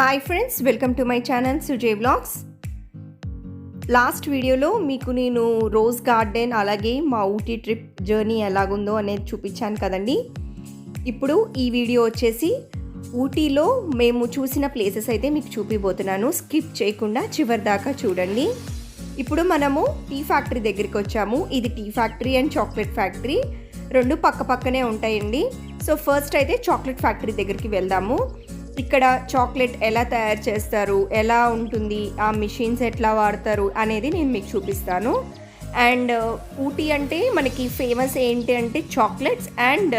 Hi friends, welcome to my channel Sujay vlogs. Last వీడియోలో మీకు నేను రోజ్ గార్డెన్ అలాగే మా ఊటీ ట్రిప్ జర్నీ ఎలాగుందో అనేది చూపించాను కదండి. ఇప్పుడు ఈ వీడియో వచ్చేసి ఊటీలో మేము చూసిన ప్లేసెస్ అయితే మీకు చూపిపోతున్నాను. స్కిప్ చేయకుండా చివరి దాకా చూడండి. ఇప్పుడు మనము టీ ఫ్యాక్టరీ దగ్గరికి వచ్చాము. ఇది tea factory and chocolate factory రెండు పక్క పక్కనే ఉంటాయండి. సో ఫస్ట్ అయితే చాక్లెట్ ఫ్యాక్టరీ దగ్గరికి వెళ్దాము. ఇక్కడ చాక్లెట్ ఎలా తయారు చేస్తారు, ఎలా ఉంటుంది, ఆ మిషన్స్ ఎట్లా వాడతారు అనేది నేను మీకు చూపిస్తాను. అండ్ ఊటీ అంటే మనకి ఫేమస్ ఏంటి అంటే చాక్లెట్స్ అండ్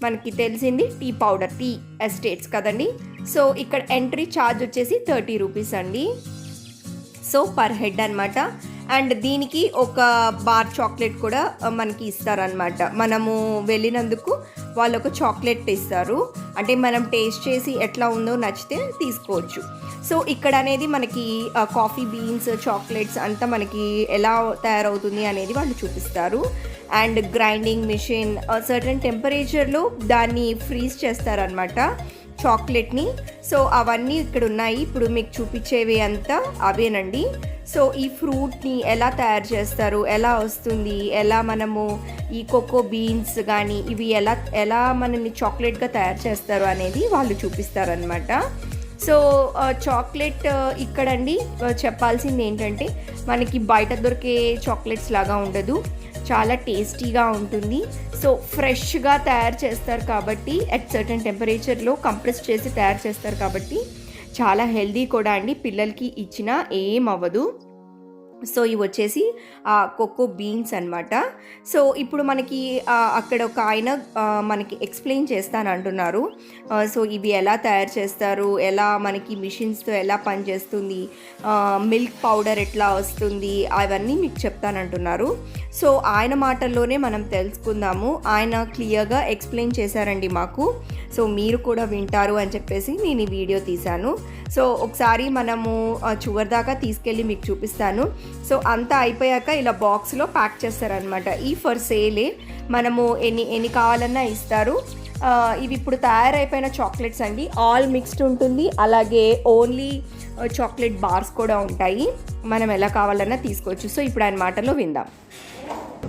మనకి తెలిసింది టీ పౌడర్, టీ ఎస్టేట్స్ కదండి. సో ఇక్కడ ఎంట్రీ ఛార్జ్ వచ్చేసి 30 రూపీస్ అండి. సో పర్ హెడ్ అనమాట. అండ్ దీనికి ఒక బార్ చాక్లెట్ కూడా మనకి ఇస్తారనమాట. మనము వెళ్ళినందుకు వాళ్ళు ఒక చాక్లెట్ ఇస్తారు. అంటే మనం టేస్ట్ చేసి ఎట్లా ఉందో నచ్చితే తీసుకోవచ్చు. సో ఇక్కడ అనేది మనకి కాఫీ బీన్స్, చాక్లెట్స్ అంతా మనకి ఎలా తయారవుతుంది అనేది వాళ్ళు చూపిస్తారు. అండ్ గ్రైండింగ్ మిషన్ సర్టన్ టెంపరేచర్లో దాన్ని ఫ్రీజ్ చేస్తారనమాట చాక్లెట్ని. సో అవన్నీ ఇక్కడ ఉన్నాయి. ఇప్పుడు మీకు చూపించేవి అంతా అవేనండి. సో ఈ ఫ్రూట్ని ఎలా తయారు చేస్తారు, ఎలా వస్తుంది, ఎలా మనము ఈ కోకో బీన్స్ కానీ ఇవి ఎలా మనని చాక్లెట్గా తయారు చేస్తారు అనేది వాళ్ళు చూపిస్తారనమాట. సో చాక్లెట్ ఇక్కడండి చెప్పాల్సింది ఏంటంటే మనకి బయట దొరికే చాక్లెట్స్ లాగా ఉండదు, చాలా టేస్టీగా ఉంటుంది. సో ఫ్రెష్గా తయారు చేస్తారు కాబట్టి అట్ సర్టన్ టెంపరేచర్లో కంప్రెస్ చేసి తయారు చేస్తారు కాబట్టి చాలా హెల్దీ కూడా అండి. పిల్లలకి ఇచ్చినా ఏం అవ్వదు. సో ఇవి వచ్చేసి కోకో బీన్స్ అనమాట. సో ఇప్పుడు మనకి అక్కడ ఒక ఆయన మనకి ఎక్స్ప్లెయిన్ చేస్తాను అంటున్నారు. సో ఇవి ఎలా తయారు చేస్తారు, ఎలా మనకి మిషన్స్తో ఎలా పనిచేస్తుంది, మిల్క్ పౌడర్ ఎట్లా వస్తుంది, అవన్నీ మీకు చెప్తానంటున్నారు. సో ఆయన మాటల్లోనే మనం తెలుసుకుందాము. ఆయన క్లియర్గా ఎక్స్ప్లెయిన్ చేశారండి మాకు. సో మీరు కూడా వింటారు అని చెప్పేసి నేను ఈ వీడియో తీశాను. సో ఒకసారి మనము చివరి దాకా తీసుకెళ్ళి మీకు చూపిస్తాను. సో అంతా అయిపోయాక ఇలా బాక్స్లో ప్యాక్ చేస్తారనమాట. ఈ ఫర్ సేలే, మనము ఎన్ని కావాలన్నా ఇస్తారు. ఇవి ఇప్పుడు తయారైపోయిన చాక్లెట్స్ అండి. ఆల్ మిక్స్డ్ ఉంటుంది. అలాగే ఓన్లీ చాక్లెట్ బార్స్ కూడా ఉంటాయి. మనం ఎలా కావాలన్నా తీసుకోవచ్చు. సో ఇప్పుడు ఆయన మాటల్లో విందాం.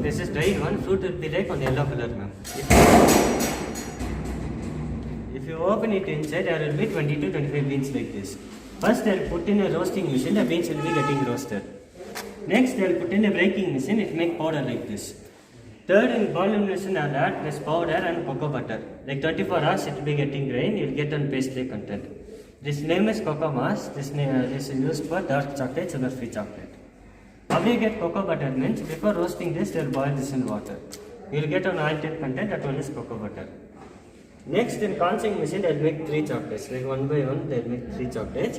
This is dried one. Fruit will be ripe on yellow color, ma'am. If you open it inside, there will be 20 to 25 beans like this. First, they will put in a roasting machine. The beans will be getting roasted. Next, they will put in a breaking machine. It make powder like this. Third, in boiling machine, I'll add this powder and cocoa butter. Like 24 hours, it will be getting grain. You'll get on paste-like content. This name is cocoa mass. This is used for dark chocolate, sugar-free chocolate. How you get cocoa butter means before roasting this, they will boil this in water. You will get an oil-type content. That one is cocoa butter. Next, in conching machine, they will make 3 chocolates. Like one by one, they will make 3 chocolates.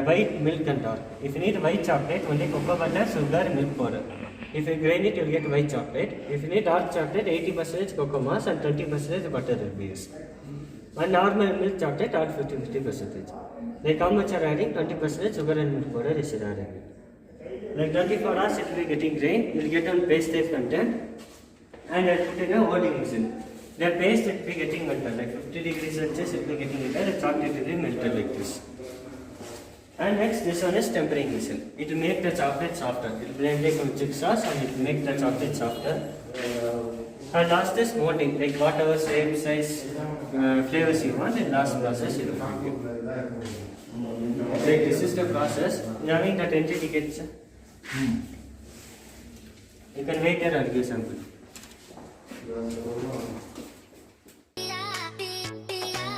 White, milk and dark. If you need white chocolate, only cocoa butter, sugar, milk powder. If you grind it, you will get white chocolate. If you need dark chocolate, 80% cocoa mass and 20% butter will be used. One normal milk chocolate, add 50%. Like how much are adding? 20% sugar and milk powder is adding. Like 24 hours, it will be getting grain. You will get on paste-type content. And I put in a holding machine. The paste will be getting melted. Like 50 degrees Celsius, it will be getting melted. The chocolate will be melted like this. And next, this one is tempering machine. It will make the chocolate softer. It will blend like chick sauce and it will make the chocolate softer. And last is molding. Like whatever shape, size, flavors you want. And last process you will give. Like this is the process. You having that entry tickets. You can wait there and give sample.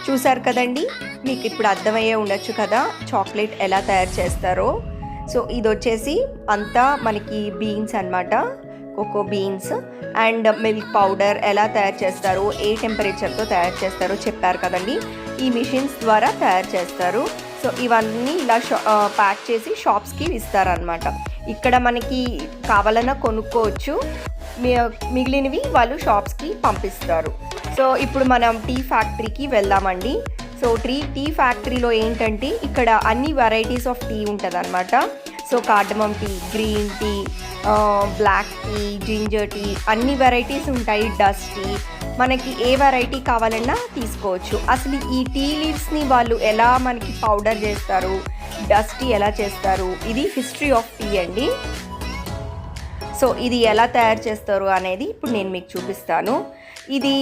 చూసారు కదండి, మీకు ఇప్పుడు అర్థమయ్యే ఉండొచ్చు కదా chocolate ఎలా తయారు చేస్తారో. సో ఇది వచ్చేసి అంతా మనకి బీన్స్ అన్నమాట, cocoa beans and milk powder ఎలా తయారు చేస్తారో, ఏ టెంపరేచర్తో తయారు చేస్తారో చెప్పారు కదండి. ఈ మిషన్స్ ద్వారా తయారు చేస్తారు. సో ఇవన్నీ ఇలా ప్యాక్ చేసి షాప్స్కి ఇస్తారనమాట. ఇక్కడ మనకి కావాలన్నా కొనుక్కోవచ్చు, మిగిలినవి వాళ్ళు షాప్స్కి పంపిస్తారు. సో ఇప్పుడు మనం టీ ఫ్యాక్టరీకి వెళ్దామండి. సో టీ ఫ్యాక్టరీలో ఏంటంటే ఇక్కడ అన్ని వెరైటీస్ ఆఫ్ టీ ఉంటుంది అనమాట. So cardamom tea, green tea, black tea, ginger tea, అన్ని వెరైటీస్ ఉంటాయి. డస్ట్ టీ, మనకి ఏ వెరైటీ కావాలన్నా తీసుకోవచ్చు. అసలు ఈ టీ లీవ్స్ని వాళ్ళు ఎలా మనకి పౌడర్ చేస్తారు, డస్ట్ ఎలా చేస్తారు, ఇది హిస్టరీ ఆఫ్ టీ అండి. సో ఇది ఎలా తయారు చేస్తారు అనేది ఇప్పుడు నేను మీకు చూపిస్తాను. ఇది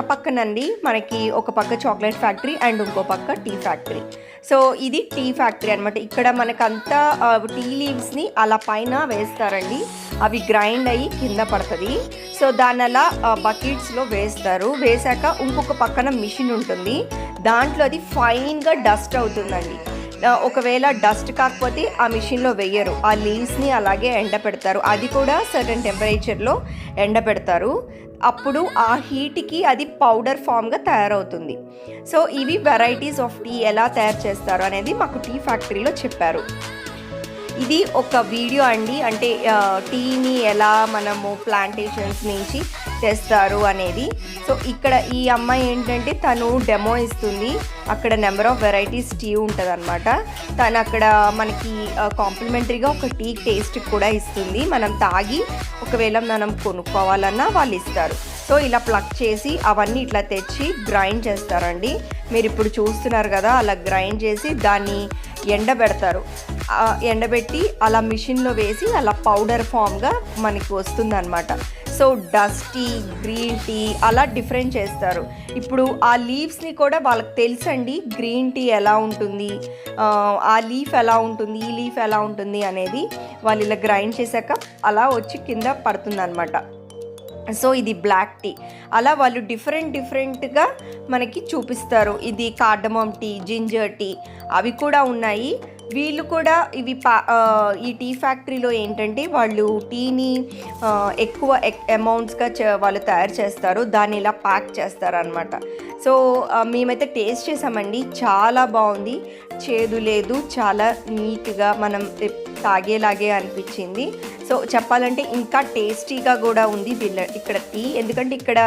పక్కనండి మనకి ఒక పక్క చాక్లెట్ ఫ్యాక్టరీ అండ్ ఇంకో పక్క టీ ఫ్యాక్టరీ. సో ఇది టీ ఫ్యాక్టరీ అనమాట. ఇక్కడ మనకంతా టీ లీవ్స్ని అలా పైన వేస్తారండి, అవి గ్రైండ్ అయ్యి కింద పడుతుంది. సో దాని అలా బకెట్స్లో వేస్తారు. వేసాక ఇంకొక పక్కన మిషన్ ఉంటుంది, దాంట్లో అది ఫైన్గా డస్ట్ అవుతుందండి. ఒకవేళ డస్ట్ కాకపోతే ఆ మిషన్లో వేయరు, ఆ లీవ్స్ని అలాగే ఎండపెడతారు. అది కూడా సర్టెన్ టెంపరేచర్లో ఎండపెడతారు. అప్పుడు ఆ హీట్కి అది పౌడర్ ఫామ్గా తయారవుతుంది. సో ఇవి వెరైటీస్ ఆఫ్ టీ ఎలా తయారు చేస్తారు అనేది మాకు టీ ఫ్యాక్టరీలో చెప్పారు. ఇది ఒక వీడియో అండి, అంటే టీని ఎలా మనము ప్లాంటేషన్స్ నుంచి తెస్తారు అనేది. సో ఇక్కడ ఈ అమ్మాయి ఏంటంటే తను డెమో ఇస్తుంది, అక్కడ నెంబర్ ఆఫ్ వెరైటీస్ టీ ఉంటుంది అనమాట. తను అక్కడ మనకి కాంప్లిమెంటరీగా ఒక టీ టేస్ట్ కూడా ఇస్తుంది, మనం తాగి ఒకవేళ మనం కొనుక్కోవాలన్నా వాళ్ళు ఇస్తారు. సో ఇలా ప్లగ్ చేసి అవన్నీ ఇట్లా తెచ్చి గ్రైండ్ చేస్తారండి. మీరు ఇప్పుడు చూస్తున్నారు కదా, అలా గ్రైండ్ చేసి దాన్ని ఎండబెడతారు. ఎండబెట్టి అలా మిషన్లో వేసి అలా పౌడర్ ఫామ్గా మనకి వస్తుందన్నమాట. So dust tea, green tea అలా డిఫరెంట్ చేస్తారు. ఇప్పుడు ఆ లీవ్స్ని కూడా వాళ్ళకి తెలుసండి, గ్రీన్ టీ ఎలా ఉంటుంది, ఆ లీఫ్ ఎలా ఉంటుంది, ఈ లీఫ్ ఎలా ఉంటుంది అనేది. వాళ్ళు ఇలా గ్రైండ్ చేశాక అలా వచ్చి కింద పడుతుందన్నమాట. సో ఇది బ్లాక్ టీ. అలా వాళ్ళు డిఫరెంట్గా మనకి చూపిస్తారు. ఇది కార్డమమ్ టీ, జింజర్ టీ అవి కూడా ఉన్నాయి. వీళ్ళు కూడా ఇవి ఈ టీ ఫ్యాక్టరీలో ఏంటంటే వాళ్ళు టీని ఎక్కువ అమౌంట్స్గా వాళ్ళు తయారు చేస్తారు, దాన్ని ఇలా ప్యాక్ చేస్తారనమాట. సో మేమైతే టేస్ట్ చేసామండి, చాలా బాగుంది, చేదు లేదు, చాలా నీట్గా మనం తాగేలాగే అనిపించింది. సో చెప్పాలంటే ఇంకా టేస్టీగా కూడా ఉంది ఇక్కడ టీ. ఎందుకంటే ఇక్కడ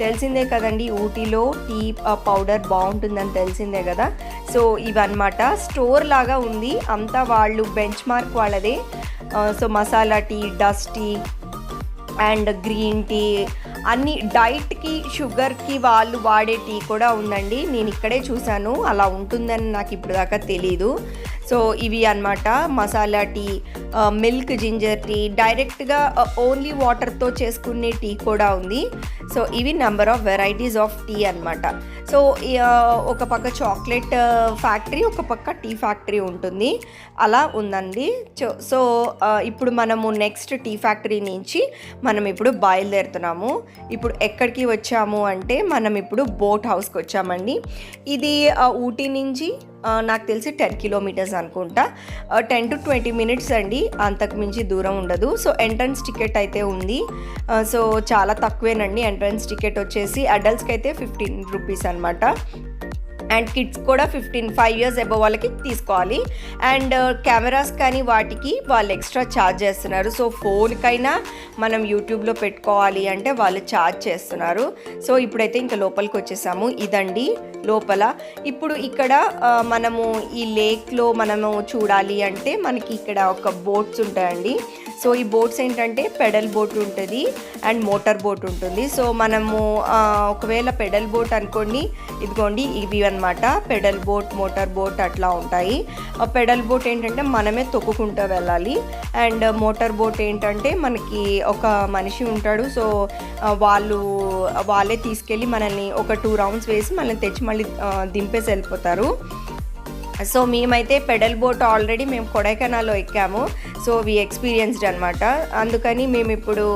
తెలిసిందే కదండి, ఊటీలో టీ పౌడర్ బాగుంటుందని తెలిసిందే కదా. సో ఇవన్నమాట స్టోర్ లాగా ఉంది, అంతా వాళ్ళు బెంచ్ మార్క్ వాళ్ళదే. So masala tea, dust tea and green tea అన్ని డైట్కి, షుగర్కి వాళ్ళు వాడే టీ కూడా ఉందండి. నేను ఇక్కడే చూశాను, అలా ఉంటుందని నాకు ఇప్పుడు దాకా తెలీదు. సో ఇవి అన్నమాట masala tea, milk ginger tea, డైరెక్ట్గా ఓన్లీ వాటర్తో చేసుకునే టీ కూడా ఉంది. సో ఇవి number of varieties of tea అన్నమాట. సో ఒక పక్క చాక్లెట్ ఫ్యాక్టరీ, ఒక పక్క టీ ఫ్యాక్టరీ ఉంటుంది, అలా ఉందండి. సో ఇప్పుడు మనము నెక్స్ట్ టీ ఫ్యాక్టరీ నుంచి మనం ఇప్పుడు బయలుదేరుతున్నాము. ఇప్పుడు ఎక్కడికి వచ్చాము అంటే మనం ఇప్పుడు బోట్ హౌస్కి వచ్చామండి. ఇది ఊటీ నుంచి నాకు తెలిసి 10 కిలోమీటర్స్ అనుకుంటా, 10 to 20 మినిట్స్ అండి, అంతకు మించి దూరం ఉండదు. సో ఎంట్రన్స్ టికెట్ అయితే ఉంది. సో చాలా తక్కువేనండి ఎంట్రన్స్ టికెట్ వచ్చేసి. అడల్ట్స్కి అయితే 15 రూపీస్ అనమాట, అండ్ కిడ్స్ కూడా 5 years అబవ్ వాళ్ళకి తీసుకోవాలి. అండ్ కెమెరాస్ కానీ వాటికి వాళ్ళు ఎక్స్ట్రా ఛార్జ్ చేస్తున్నారు. సో ఫోన్కైనా మనం యూట్యూబ్లో పెట్టుకోవాలి అంటే వాళ్ళు ఛార్జ్ చేస్తున్నారు. సో ఇప్పుడైతే ఇంకా లోపలికి వచ్చేసాము. ఇదండి లోపల. ఇప్పుడు ఇక్కడ మనము ఈ లేక్లో మనము చూడాలి అంటే మనకి ఇక్కడ ఒక బోట్స్ ఉంటాయండి. సో ఈ బోట్స్ ఏంటంటే పెడల్ బోట్ ఉంటుంది అండ్ మోటార్ బోట్ ఉంటుంది. సో మనము ఒకవేళ పెడల్ బోట్ అనుకోండి, ఇదిగోండి ఇవి అనమాట పెడల్ బోట్, మోటార్ బోట్ అట్లా ఉంటాయి. పెడల్ బోట్ ఏంటంటే మనమే తొక్కుకుంటూ వెళ్ళాలి, అండ్ మోటార్ బోట్ ఏంటంటే మనకి ఒక మనిషి ఉంటాడు. సో వాళ్ళే తీసుకెళ్ళి మనల్ని ఒక 2 rounds వేసి మనల్ని తెచ్చి మళ్ళీ దింపేసి వెళ్ళిపోతారు. సో మేమైతే పెడల్ బోట్ ఆల్రెడీ మేము కొడైకెనాల్లో ఎక్కాము. సో వి ఎక్స్పీరియన్స్డ్ అనమాట. అందుకని మేము ఇప్పుడు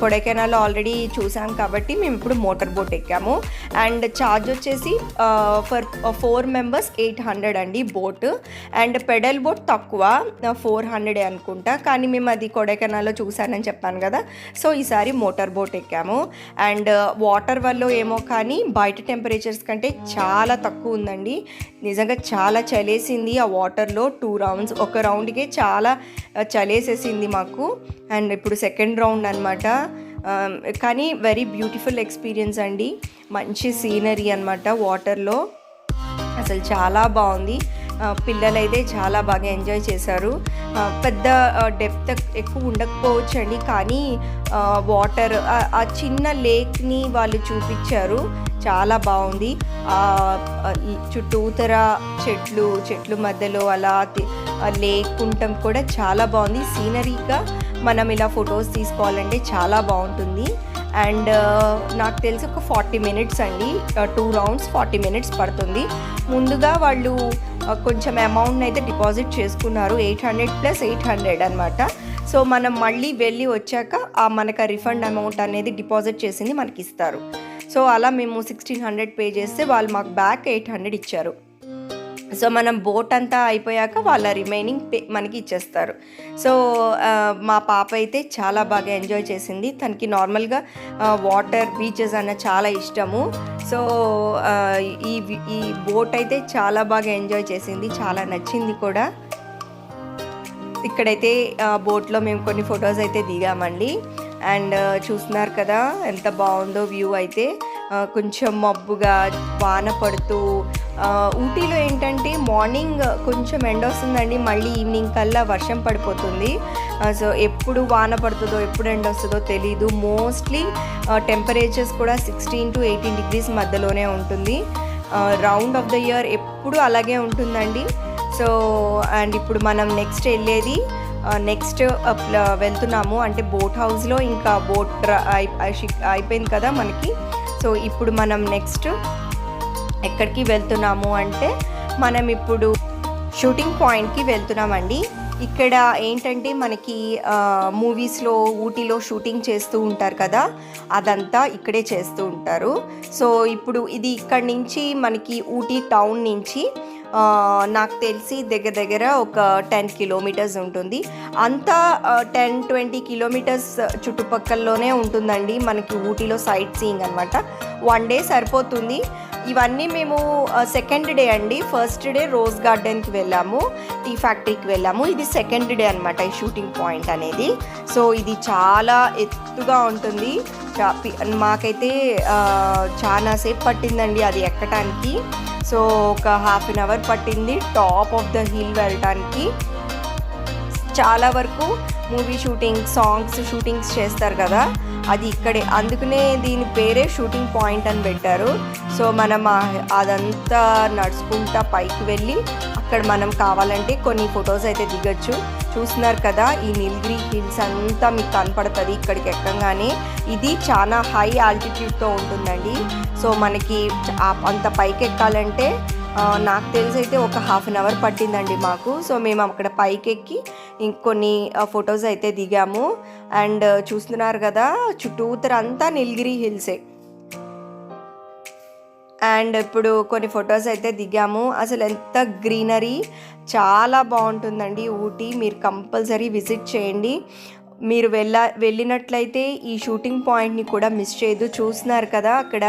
కొడైకెనాల్లో ఆల్రెడీ చూసాం కాబట్టి మేము ఇప్పుడు మోటార్ బోట్ ఎక్కాము. అండ్ ఛార్జ్ వచ్చేసి ఫర్ 4 members 800 అండి బోట్. అండ్ పెడల్ బోట్ తక్కువ 400 అనుకుంటా, కానీ మేము అది కొడైకెనాల్లో చూసానని చెప్పాను కదా. సో ఈసారి మోటార్ బోట్ ఎక్కాము. అండ్ వాటర్ వల్ల ఏమో కానీ బయట టెంపరేచర్స్ కంటే చాలా తక్కువ ఉందండి. నిజంగా చాలా చలేసింది ఆ వాటర్లో. 2 rounds, ఒక రౌండ్కే చాలా చలేసేసింది మాకు. అండ్ ఇప్పుడు సెకండ్ రౌండ్ అనమాట. కానీ వెరీ బ్యూటిఫుల్ ఎక్స్పీరియన్స్ అండి, మంచి సీనరీ అనమాట వాటర్లో, అసలు చాలా బాగుంది. పిల్లలైతే చాలా బాగా ఎంజాయ్ చేశారు. పెద్ద డెప్త్ ఎక్కువ ఉండకపోవచ్చు అండి, కానీ వాటర్ ఆ చిన్న లేక్ని వాళ్ళు చూపించారు. చాలా బాగుంది. చుట్టూతర చెట్లు మధ్యలో అలా లేక్ ఉండటం కూడా చాలా బాగుంది. సీనరీగా మనం ఇలా ఫొటోస్ తీసుకోవాలంటే చాలా బాగుంటుంది. అండ్ నాకు తెలిసి ఒక 40 మినిట్స్ అండి, 2 రౌండ్స్ 40 మినిట్స్ పడుతుంది. ముందుగా వాళ్ళు కొంచెం అమౌంట్ని అయితే డిపాజిట్ చేసుకున్నారు, 800 + 800 అనమాట. సో మనం మళ్ళీ వెళ్ళి వచ్చాక మనకు రిఫండ్ అమౌంట్ అనేది డిపాజిట్ చేసింది మనకి ఇస్తారు. సో అలా మేము 1600 పే చేస్తే వాళ్ళు మాకు బ్యాక్ 800 ఇచ్చారు. సో మనం బోట్ అంతా అయిపోయాక వాళ్ళ రిమైనింగ్ పే మనకి ఇచ్చేస్తారు. సో మా పాప అయితే చాలా బాగా ఎంజాయ్ చేసింది. తనకి నార్మల్గా వాటర్ బీచెస్ అన్న చాలా ఇష్టము. సో ఈ బోట్ అయితే చాలా బాగా ఎంజాయ్ చేసింది, చాలా నచ్చింది కూడా. ఇక్కడైతే బోట్లో మేము కొన్ని ఫొటోస్ అయితే దిగామండి. అండ్ చూస్తున్నారు కదా ఎంత బాగుందో వ్యూ అయితే. కొంచెం మబ్బుగా వాన పడుతూ, ఊటీలో ఏంటంటే మార్నింగ్ కొంచెం ఎండ వస్తుందండి, మళ్ళీ ఈవినింగ్ కల్లా వర్షం పడిపోతుంది. సో ఎప్పుడు వాన పడుతుందో ఎప్పుడు ఎండ వస్తుందో తెలీదు. మోస్ట్లీ టెంపరేచర్స్ కూడా 16 to 18 degrees మధ్యలోనే ఉంటుంది. రౌండ్ ఆఫ్ ద ఇయర్ ఎప్పుడు అలాగే ఉంటుందండి. సో అండ్ ఇప్పుడు మనం నెక్స్ట్ వెళ్ళేది వెళ్తున్నాము అంటే బోట్ హౌస్లో. ఇంకా బోట్ అయిపోయింది కదా మనకి. సో ఇప్పుడు మనం నెక్స్ట్ ఎక్కడికి వెళ్తున్నాము అంటే మనం ఇప్పుడు షూటింగ్ పాయింట్కి వెళ్తున్నామండి. ఇక్కడ ఏంటంటే మనకి మూవీస్లో ఊటీలో షూటింగ్ చేస్తూ ఉంటారు కదా, అదంతా ఇక్కడే చేస్తూ ఉంటారు. సో ఇప్పుడు ఇది ఇక్కడ నుంచి మనకి ఊటీ టౌన్ నుంచి నాకు తెలిసి దగ్గర ఒక 10 కిలోమీటర్స్ ఉంటుంది. అంతా 10-20 కిలోమీటర్స్ చుట్టుపక్కలలోనే ఉంటుందండి మనకి ఊటీలో సైట్ సీయింగ్ అనమాట. 1 డే సరిపోతుంది. ఇవన్నీ మేము సెకండ్ డే అండి. ఫస్ట్ డే రోజ్ గార్డెన్కి వెళ్ళాము, టీ ఫ్యాక్టరీకి వెళ్ళాము. ఇది సెకండ్ డే అనమాట ఈ షూటింగ్ పాయింట్ అనేది. సో ఇది చాలా ఎత్తుగా ఉంటుంది. మాకైతే చాలా సేపు పట్టిందండి అది ఎక్కడానికి. సో ఒక ½ an hour పట్టింది టాప్ ఆఫ్ ద హిల్ వెళ్ళటానికి. చాలా వరకు మూవీ షూటింగ్, సాంగ్స్ షూటింగ్స్ చేస్తారు కదా, అది ఇక్కడే. అందుకనే దీని పేరే షూటింగ్ పాయింట్ అని పెట్టారు. సో మనం అదంతా నడుచుకుంటా పైకి వెళ్ళి అక్కడ మనం కావాలంటే కొన్ని ఫొటోస్ అయితే దిగచ్చు. చూస్తున్నారు కదా ఈ నీలగిరి హిల్స్ అంతా మీకు కనపడుతుంది ఇక్కడికి ఎక్కగానే. ఇది చాలా హై ఆల్టిట్యూడ్తో ఉంటుందండి. సో మనకి అంత పైకి ఎక్కాలంటే నాకు తెలిసి అయితే ఒక ½ an hour పట్టిందండి మాకు. సో మేము అక్కడ పైకెక్కి ఇంకొన్ని ఫొటోస్ అయితే దిగాము. అండ్ చూస్తున్నారు కదా చుట్టూతర అంతా నీలగిరి హిల్సే. అండ్ ఇప్పుడు కొన్ని ఫొటోస్ అయితే దిగాము. అసలు ఎంత గ్రీనరీ, చాలా బాగుంటుందండి ఊటీ. మీరు కంపల్సరీ విజిట్ చేయండి. మీరు వెళ్ళినట్లయితే ఈ షూటింగ్ పాయింట్ని కూడా మిస్ చేయదు. చూస్తున్నారు కదా అక్కడ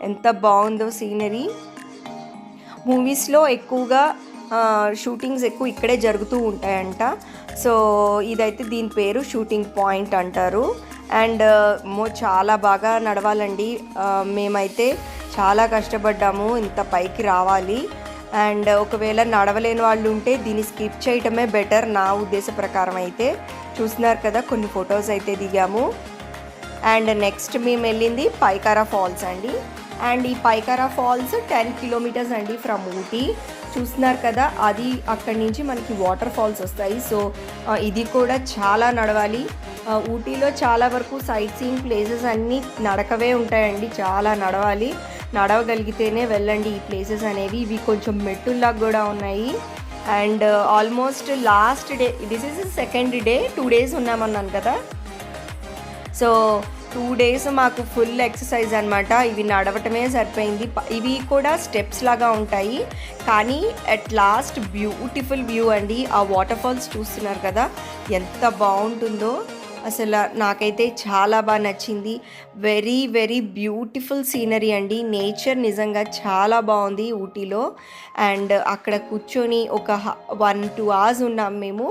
ఎంత బాగుందో సీనరీ. మూవీస్లో ఎక్కువగా షూటింగ్స్ ఎక్కువ ఇక్కడే జరుగుతూ ఉంటాయంట. సో ఇదైతే దీని పేరు షూటింగ్ పాయింట్ అంటారు. అండ్ చాలా బాగా నడవాలండి. మేమైతే చాలా కష్టపడ్డాము ఇంత పైకి రావాలి. అండ్ ఒకవేళ నడవలేని వాళ్ళు ఉంటే దీన్ని స్కిప్ చేయటమే బెటర్ నా ఉద్దేశ ప్రకారం అయితే. చూస్తున్నారు కదా కొన్ని ఫొటోస్ అయితే దిగాము. అండ్ నెక్స్ట్ మేము వెళ్ళింది పైకారా ఫాల్స్ అండి. అండ్ ఈ పైకారా ఫాల్స్ 10 కిలోమీటర్స్ అండి ఫ్రమ్ ఊటీ. చూస్తున్నారు కదా అది అక్కడి నుంచి మనకి వాటర్ ఫాల్స్ వస్తాయి. సో ఇది కూడా చాలా నడవాలి. ఊటీలో చాలా వరకు సైట్ సీయింగ్ ప్లేసెస్ అన్నీ నడకవే ఉంటాయండి, చాలా నడవాలి. నడవగలిగితేనే వెళ్ళండి ఈ ప్లేసెస్ అనేవి. ఇవి కొంచెం మెట్టుల్లాగా కూడా ఉన్నాయి. And almost last day, this is second day, 2 days ఉన్నామన్నాను కదా. సో 2 days మాకు ఫుల్ ఎక్సర్సైజ్ అనమాట. ఇవి నడవటమే సరిపోయింది. ఇవి కూడా స్టెప్స్ లాగా ఉంటాయి, కానీ అట్ లాస్ట్ బ్యూటిఫుల్ వ్యూ అండి. ఆ వాటర్ ఫాల్స్ చూస్తున్నారు కదా ఎంత బాగుంటుందో. అసలు నాకైతే చాలా బాగా నచ్చింది. వెరీ వెరీ బ్యూటిఫుల్ సీనరీ అండి. నేచర్ నిజంగా చాలా బాగుంది ఊటీలో. అండ్ అక్కడ కూర్చొని ఒక 1-2 అవర్స్ ఉన్నాం మేము.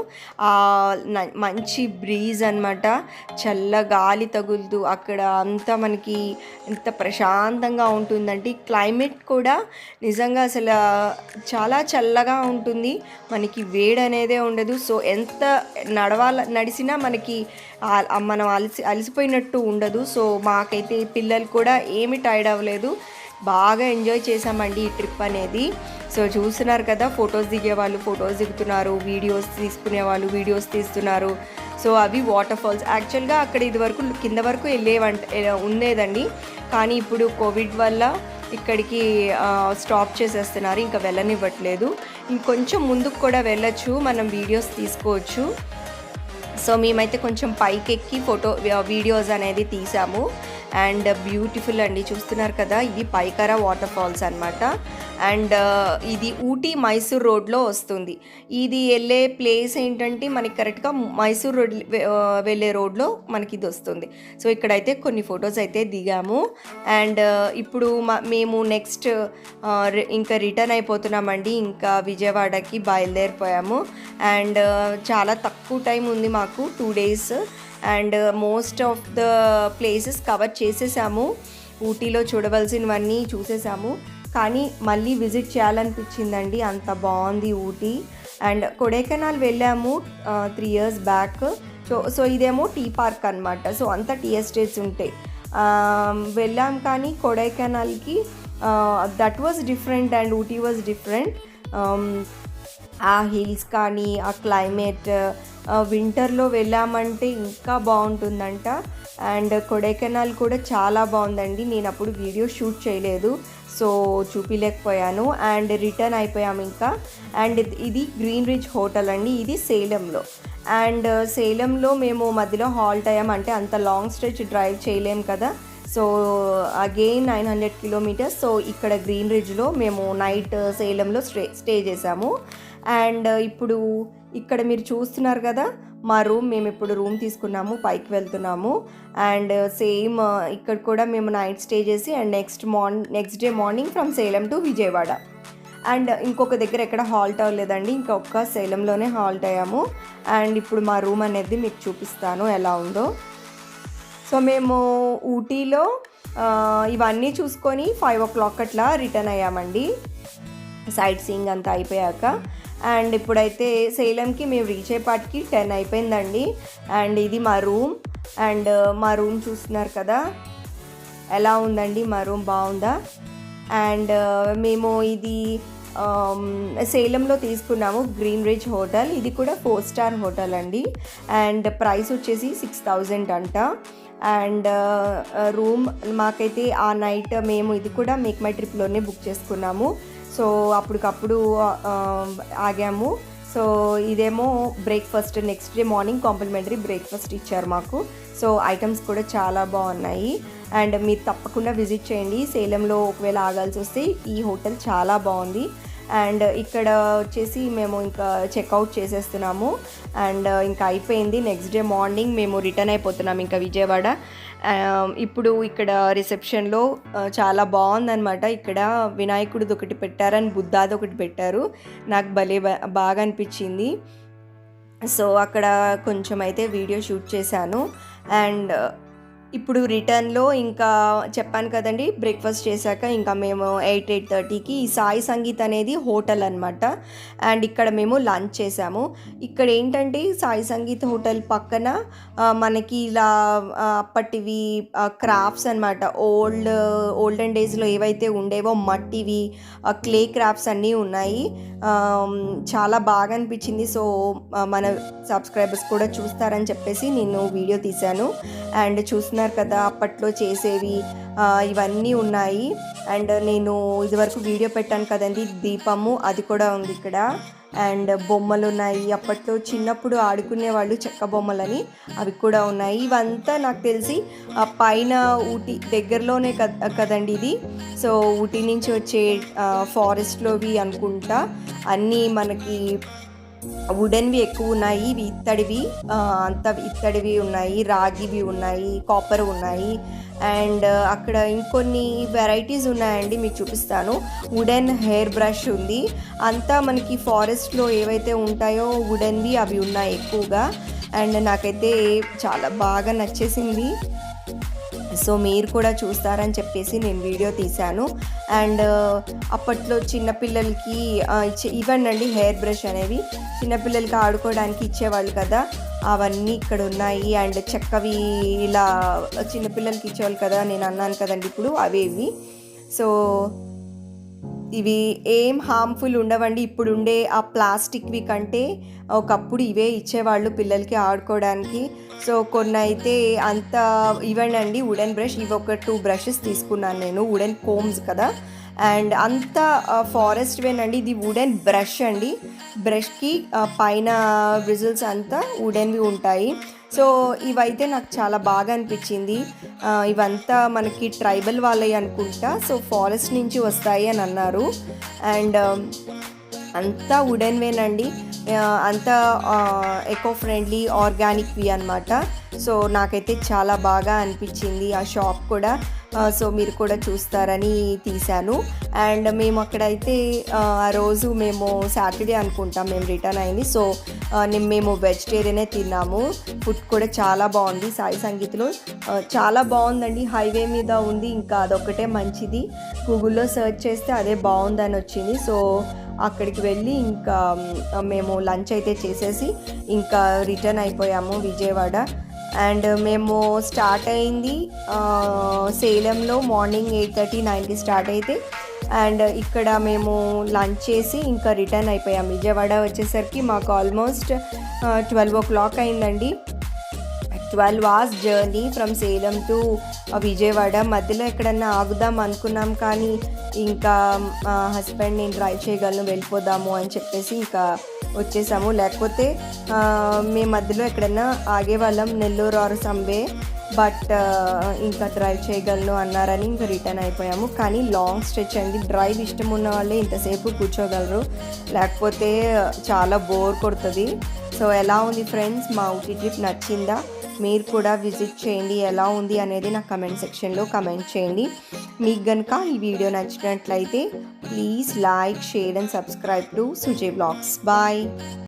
మంచి బ్రీజ్ అనమాట, చల్ల గాలి తగులుతూ అక్కడ అంతా మనకి ఎంత ప్రశాంతంగా ఉంటుందంటే క్లైమేట్ కూడా నిజంగా అసలు చాలా చల్లగా ఉంటుంది, మనకి వేడి అనేదే ఉండదు. సో ఎంత నడిచినా మనకి మనం అలసిపోయినట్టు ఉండదు. సో మాకైతే పిల్లలు కూడా ఏమి టైర్డ్ అవ్వలేదు, బాగా ఎంజాయ్ చేసామండి ఈ ట్రిప్ అనేది. సో చూస్తున్నారు కదా, ఫొటోస్ దిగేవాళ్ళు ఫొటోస్ దిగుతున్నారు, వీడియోస్ తీసుకునే వాళ్ళు వీడియోస్ తీస్తున్నారు. సో అవి వాటర్ ఫాల్స్. యాక్చువల్గా అక్కడ ఇది వరకు కింద వరకు ఉండేదండి, కానీ ఇప్పుడు కోవిడ్ వల్ల ఇక్కడికి స్టాప్ చేసేస్తున్నారు, ఇంకా వెళ్ళనివ్వట్లేదు. ఇంకొంచెం ముందుకు కూడా వెళ్ళొచ్చు, మనం వీడియోస్ తీసుకోవచ్చు. సో మేమైతే కొంచెం పైకెక్కి వీడియోస్ అనేది తీసాము. అండ్ బ్యూటిఫుల్ అండి, చూస్తున్నారు కదా, ఇది పైకరా వాటర్ ఫాల్స్ అనమాట. అండ్ ఇది ఊటీ మైసూర్ రోడ్లో వస్తుంది. ఇది వెళ్ళే ప్లేస్ ఏంటంటే మనకి కరెక్ట్గా మైసూర్ రోడ్ వెళ్ళే రోడ్లో మనకి ఇది వస్తుంది. సో ఇక్కడైతే కొన్ని ఫొటోస్ అయితే దిగాము. అండ్ ఇప్పుడు మేము నెక్స్ట్ ఇంకా రిటర్న్ అయిపోతున్నామండి, ఇంకా విజయవాడకి బయలుదేరిపోయాము. అండ్ చాలా తక్కువ టైం ఉంది మాకు, 2 days. And most of the places cover చేసేసాము, ఊటీలో చూడవలసినవన్నీ చూసేసాము. కానీ మళ్ళీ విజిట్ చేయాలనిపించిందండి, అంత బాగుంది ఊటీ. అండ్ కొడైకెనాల్ వెళ్ళాము 3 years బ్యాక్. సో ఇదేమో టీ పార్క్ అనమాట, సో అంతా టీ ఎస్టేట్స్ ఉంటాయి. వెళ్ళాం, కానీ కొడైకెనాల్కి that was different and Ooty was different. ఆ హిల్స్ కానీ ఆ క్లైమేట్, వింటర్లో వెళ్ళామంటే ఇంకా బాగుంటుందంట. అండ్ కొడైకెనాల్ కూడా చాలా బాగుందండి, నేను అప్పుడు వీడియో షూట్ చేయలేదు, సో చూపించలేకపోయాను. అండ్ రిటర్న్ అయిపోయాము ఇంకా. అండ్ ఇది గ్రీన్ రిచ్ హోటల్ అండి, ఇది సేలంలో. అండ్ సేలంలో మేము మధ్యలో హాల్ట్ అయ్యామంటే అంత లాంగ్ స్ట్రెచ్ డ్రైవ్ చేయలేం కదా, సో అగైన్ 900 kilometers. సో ఇక్కడ గ్రీన్ రిడ్జ్లో మేము నైట్ సేలంలో స్టే చేసాము. అండ్ ఇప్పుడు ఇక్కడ మీరు చూస్తున్నారు కదా మా రూమ్, మేము ఇప్పుడు రూమ్ తీసుకున్నాము, పైకి వెళ్తున్నాము. అండ్ సేమ్ ఇక్కడ కూడా మేము నైట్ స్టే చేసి and next day morning from Salem to Vijayawada. And ఇంకొక దగ్గర ఎక్కడ హాల్ట్ అవ్వలేదండి, ఇంకొక సేలంలోనే హాల్ట్ అయ్యాము. అండ్ ఇప్పుడు మా రూమ్ అనేది మీకు చూపిస్తాను ఎలా ఉందో. సో మేము ఊటీలో ఇవన్నీ చూసుకొని 5 o'clock అట్లా రిటర్న్ అయ్యామండి, సైట్ సీయింగ్ అంతా అయిపోయాక. అండ్ ఇప్పుడైతే సేలంకి మేము రీచ్ అయ్యేపాటికి 10 అయిపోయిందండి. అండ్ ఇది మా రూమ్. అండ్ మా రూమ్ చూస్తున్నారు కదా ఎలా ఉందండి, మా రూమ్ బాగుందా. అండ్ మేము ఇది సేలంలో తీసుకున్నాము, గ్రీన్ రిచ్ హోటల్. ఇది కూడా 4-star హోటల్ అండి. అండ్ ప్రైస్ వచ్చేసి 6,000 అంట. అండ్ రూమ్ మాకైతే ఆ నైట్ మేము ఇది కూడా మేక్ మై ట్రిప్లోనే బుక్ చేసుకున్నాము, సో అప్పటికప్పుడు ఆగాము. సో ఇదేమో breakfast, next day morning complementary breakfast ఇచ్చారు మాకు. సో ఐటమ్స్ కూడా చాలా బాగున్నాయి. అండ్ మీరు తప్పకుండా విజిట్ చేయండి సేలంలో, ఒకవేళ ఆగాల్సి వస్తే ఈ హోటల్ చాలా బాగుంది. అండ్ ఇక్కడ వచ్చేసి మేము ఇంకా చెక్అవుట్ చేసేస్తున్నాము. అండ్ ఇంకా అయిపోయింది, నెక్స్ట్ డే మార్నింగ్ మేము రిటర్న్ అయిపోతున్నాం ఇంకా విజయవాడ. ఇప్పుడు ఇక్కడ రిసెప్షన్లో చాలా బాగుందనమాట. ఇక్కడ వినాయకుడిది ఒకటి పెట్టారని బుద్ధాది ఒకటి పెట్టారు, నాకు భలే బాగా అనిపించింది. సో అక్కడ కొంచెం అయితే వీడియో షూట్ చేశాను. అండ్ ఇప్పుడు రిటర్న్లో ఇంకా చెప్పాను కదండి, బ్రేక్ఫాస్ట్ చేశాక ఇంకా మేము 8-8:30కి ఈ సాయి సంగీత్ అనేది హోటల్ అనమాట. అండ్ ఇక్కడ మేము లంచ్ చేసాము. ఇక్కడ ఏంటంటే సాయి సంగీత్ హోటల్ పక్కన మనకి ఇలా అప్పటివి క్రాఫ్ట్స్ అనమాట, ఓల్డెన్ డేస్లో ఏవైతే ఉండేవో మట్టివి క్లే క్రాఫ్ట్స్ అన్నీ ఉన్నాయి. చాలా బాగా అనిపించింది. సో మన సబ్స్క్రైబర్స్ కూడా చూస్తారని చెప్పేసి నేను వీడియో తీశాను. అండ్ చూస్తున్నారు కదా అప్పట్లో చేసేవి ఇవన్నీ ఉన్నాయి. అండ్ నేను ఇదివరకు వీడియో పెట్టాను కదండి దీపము, అది కూడా ఉంది ఇక్కడ. అండ్ బొమ్మలు ఉన్నాయి, అప్పట్లో చిన్నప్పుడు ఆడుకునే వాళ్ళు చెక్క బొమ్మలని, అవి కూడా ఉన్నాయి. ఇవంతా నాకు తెలిసి పైన ఊటీ దగ్గరలోనే కదండి ఇది. సో ఊటీ నుంచి వచ్చే ఫారెస్ట్లోవి అనుకుంటా. అన్నీ మనకి వుడెన్వి ఎక్కువ ఉన్నాయి, ఇవి ఇత్తడివి, అంత ఇత్తడివి ఉన్నాయి, రాగివి ఉన్నాయి, కాపర్ ఉన్నాయి. అండ్ అక్కడ ఇంకొన్ని వెరైటీస్ ఉన్నాయండి, మీకు చూపిస్తాను. వుడెన్ హెయిర్ బ్రష్ ఉంది. అంతా మనకి ఫారెస్ట్లో ఏవైతే ఉంటాయో వుడెన్వి అవి ఉన్నాయి ఎక్కువగా. అండ్ నాకైతే చాలా బాగా నచ్చేసింది. సో మీరు కూడా చూస్తారని చెప్పేసి నేను వీడియో తీశాను. అండ్ అప్పట్లో చిన్నపిల్లలకి ఇవ్వండి హెయిర్ బ్రష్ అనేవి చిన్నపిల్లలకి ఆడుకోవడానికి ఇచ్చేవాళ్ళు కదా, అవన్నీ ఇక్కడ ఉన్నాయి. అండ్ చెక్కవి ఇలా చిన్నపిల్లలకి ఇచ్చేవాళ్ళు కదా, నేను అన్నాను కదండి ఇప్పుడు అవేవి. సో ఇవి ఏం హార్మ్ఫుల్ ఉండవండి. ఇప్పుడుండే ఆ ప్లాస్టిక్వి కంటే ఒకప్పుడు ఇవే ఇచ్చేవాళ్ళు పిల్లలకి ఆడుకోవడానికి. సో కొన్ని అయితే అంత ఇవ్వండి వుడెన్ బ్రష్, ఇవి ఒక 2 బ్రషెస్ తీసుకున్నాను నేను, వుడెన్ కోమ్స్ కదా. అండ్ అంత ఫారెస్ట్ వేనండి, ఇది వుడెన్ బ్రష్ అండి. బ్రష్కి పైన బ్రిజిల్స్ అంతా వుడెన్వి ఉంటాయి. సో ఇవైతే నాకు చాలా బాగా అనిపించింది. ఇవంతా మనకి ట్రైబల్ వాళ్ళవి అనుకుంటా, సో ఫారెస్ట్ నుంచి వస్తాయి అని అన్నారు. అండ్ అంతా వుడెన్వేనండి, అంతా ఎకో ఫ్రెండ్లీ ఆర్గానిక్వి అనమాట. సో నాకైతే చాలా బాగా అనిపించింది ఆ షాప్ కూడా. సో మీరు కూడా చూస్తారని తీశాను. అండ్ మేము అక్కడైతే ఆ రోజు మేము సాటర్డే అనుకుంటాం మేము రిటర్న్ అయింది. సో మేము వెజిటేరియనే తిన్నాము. ఫుడ్ కూడా చాలా బాగుంది. సాయి సంగీత్లో చాలా బాగుందండి. హైవే మీద ఉంది, ఇంకా అదొకటే మంచిది. గూగుల్లో సెర్చ్ చేస్తే అదే బాగుందని వచ్చింది. సో అక్కడికి వెళ్ళి ఇంకా మేము లంచ్ అయితే చేసేసి ఇంకా రిటర్న్ అయిపోయాము విజయవాడ. అండ్ మేము స్టార్ట్ అయింది సేలంలో మార్నింగ్ 8:30-9కి స్టార్ట్ అయితే, అండ్ ఇక్కడ మేము లంచ్ చేసి ఇంకా రిటర్న్ అయిపోయాం. విజయవాడ వచ్చేసరికి మాకు ఆల్మోస్ట్ 12 o'clock అయిందండి. 12 hours journey from Salem to Vijayawada. మధ్యలో ఎక్కడన్నా ఆగుదాం అనుకున్నాం, కానీ ఇంకా మా హస్బెండ్ నేను డ్రైవ్ చేయగలను వెళ్ళిపోదాము అని చెప్పేసి ఇంకా వచ్చేసాము. లేకపోతే మేము మధ్యలో ఎక్కడన్నా ఆగేవాళ్ళం, నెల్లూరు ఆర్ సమ్వే, బట్ ఇంకా డ్రైవ్ చేయగలను అన్నారని ఇంకా రిటర్న్ అయిపోయాము. కానీ లాంగ్ స్ట్రెచ్ అండి, డ్రైవ్ ఇష్టం ఉన్న వాళ్ళే ఇంతసేపు కూర్చోగలరు, లేకపోతే చాలా బోర్ కొడుతుంది. సో ఎలా ఉంది ఫ్రెండ్స్, మా ఊటీ ట్రిప్ నచ్చిందా? మీరు కూడా విజిట్ చేయండి. ఎలా ఉంది అనేది నా కమెంట్ సెక్షన్లో కమెంట్ చేయండి. మీకు కనుక ఈ వీడియో నచ్చినట్లయితే please like, share and subscribe to Sujay vlogs. Bye.